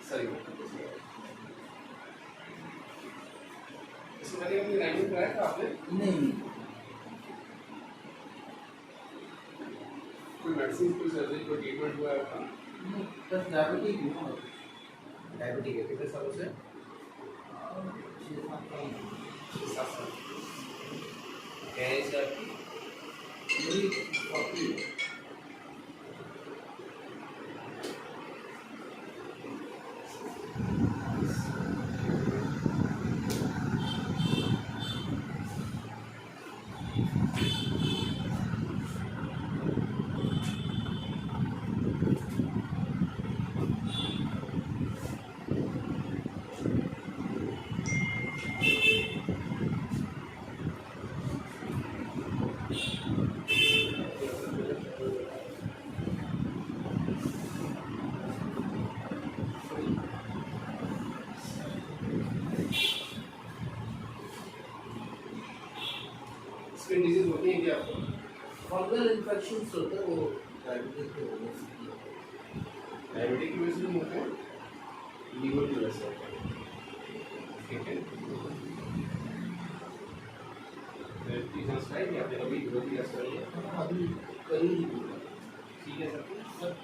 सही इसमें पहले अपनी रैंकिंग कराया था आपने? नहीं कोई मेडिसिन कोई सर्जरी कोई ट्रीटमेंट हुआ है आपका? बस डायबिटीज हुआ। डायबिटिक है कितने सालों से? 6-7 साल। क्या एज है आपकी? मेरी 40 स्किन डिजीज होती है क्या आपको? फंगल इन्फेक्शन होते हैं वो डायबिटीज के वजह से। डायबिटिक की वजह से नहीं होते हैं, लीवर की वजह से होते हैं। ठीक है, टेस्ट है कि आपने कभी लीवर की टेस्ट कराई है? अभी कहीं ठीक है सर।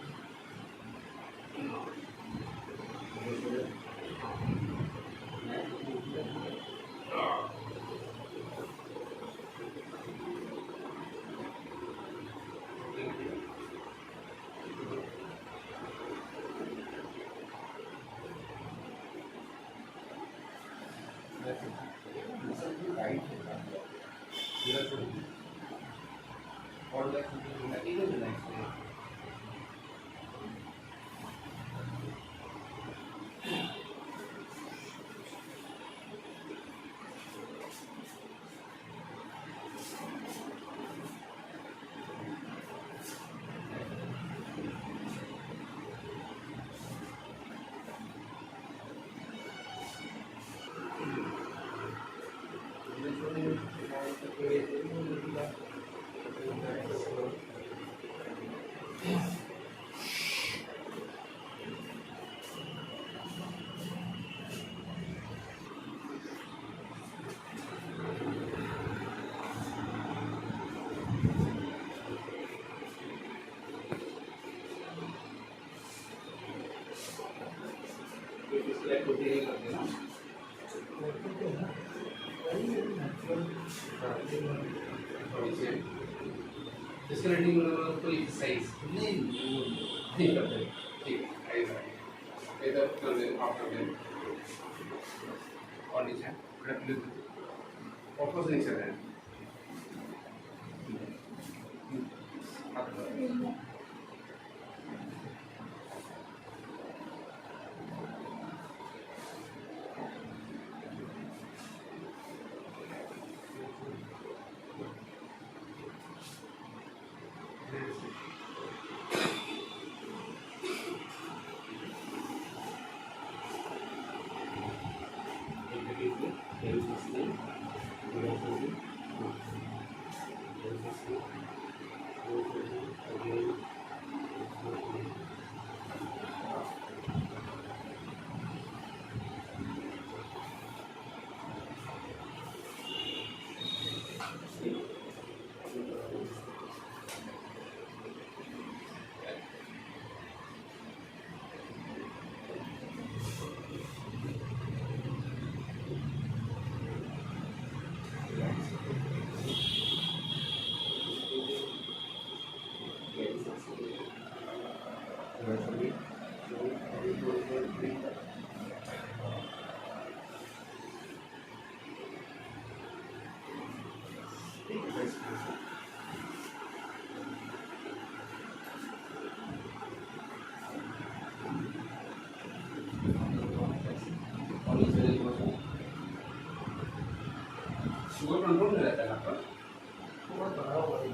इसके रेटिंग मतलब कोई एक्सरसाइज नहीं करते। ठीक है, इधर कर दे, आप कर दे और नीचे रख ले, वापस नीचे रहे। शुगर कंट्रोल में रहता है आपका? थोड़ा बड़ा हुआ है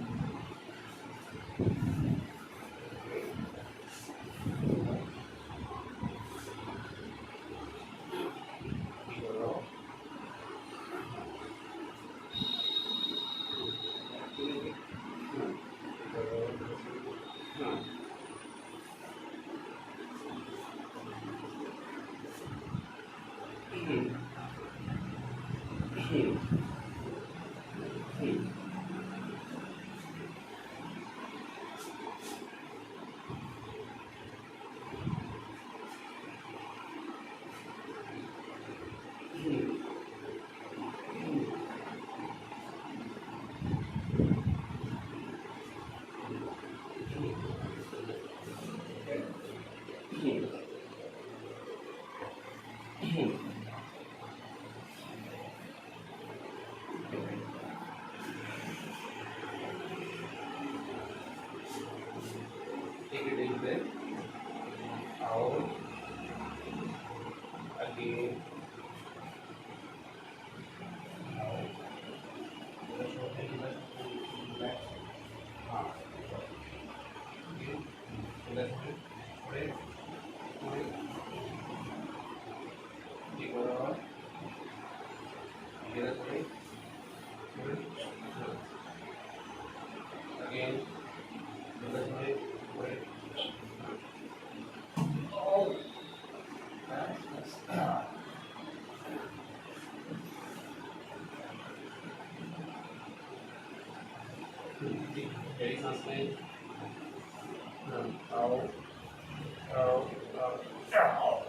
Take a deep breath. Out. Again. Out. Back. Again. Left. Right. Right. Keep it on. Get it right. Again. Left. Right. Right. Oh, that's Very सांस लें. Out. Out. Out. Out.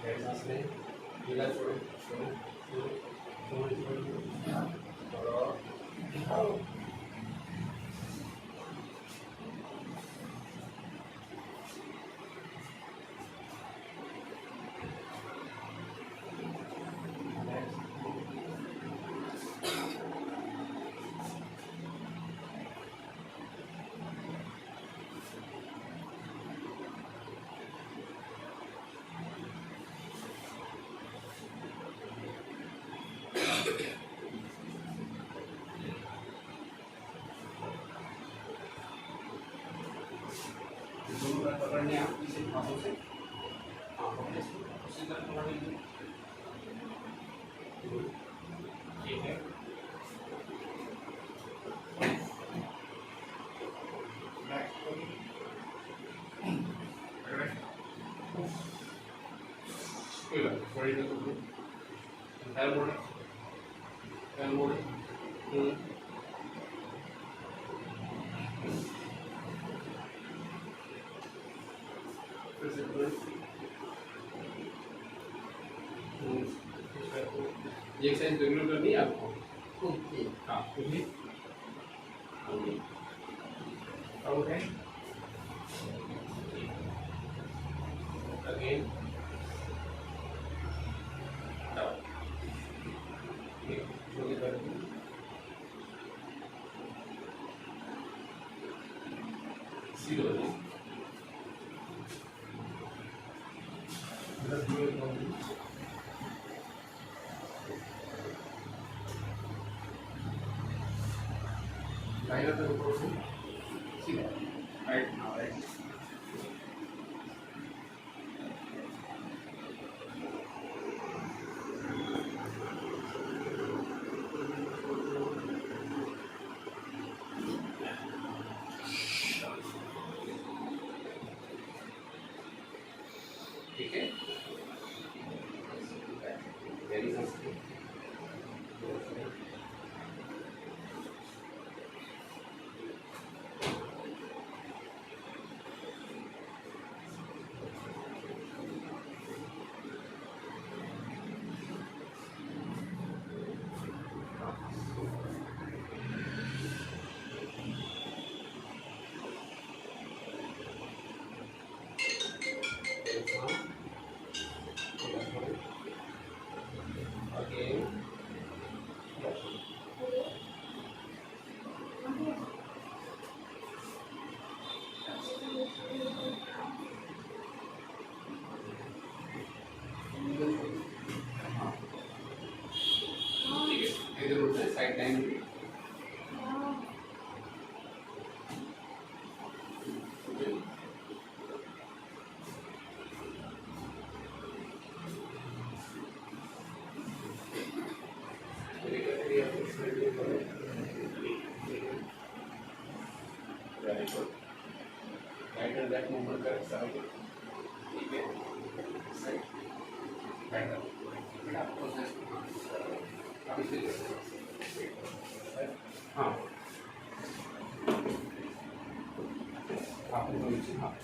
Very सांस लें. गीला छोड़ें. छोड़ें. छोड़ें. छोड़ें. और out. दोनों बार पकड़ने आप इसे हाथों से पकड़े इसको उसी तरह पकड़ लीजिए. ये है. बैक. कोई बात नहीं. बड़ी तो करो. पैर मोड़े. पैर मोड़े. फिर से करो. ये एक्सरसाइज रेगुलर करनी है आपको. ओके हाँ क्योंकि आउट है. Again down. ये छोटी करके सीधे हो जाए. दाहिना तरफ ऊपर से सीधा. Right now right. ठीक है. Very nice. अभी से हाँ आपने नीचे हाँ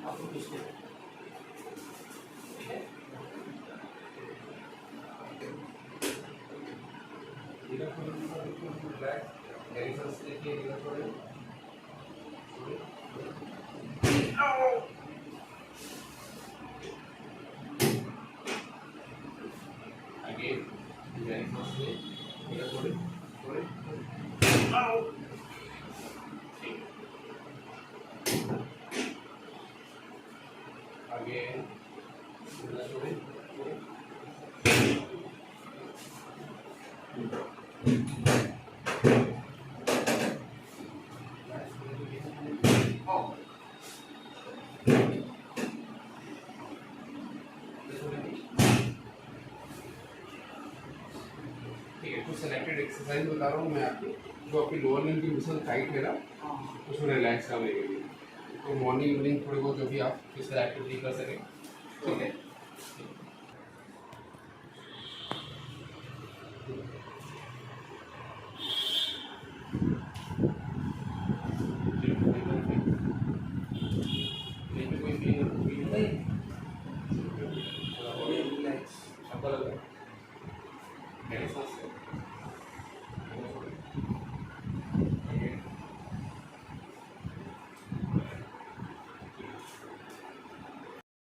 आपको किसने ठीक है इधर थोड़ा बैक एरिया से लेके इधर थोड़े आगे एरिया से इधर थोड़े थोड़े आगे इधर थोड़े ठीक है कुछ सेलेक्टेड एक्सरसाइज बता रहा हूँ मैं आपको जो आपकी लोअर लिम्ब की मसल टाइट है ना उसको रिलैक्स करने के लिए तो मॉर्निंग इवनिंग थोड़ी बहुत जो भी आप फिजिकल एक्टिविटी कर सकें ठीक है